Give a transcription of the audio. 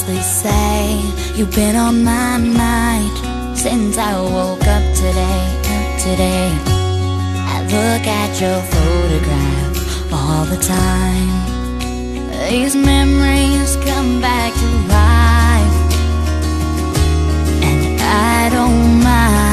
honestly say you've been on my mind since I woke up today. I look at your photograph all the time. These memories come back to life, and I don't mind.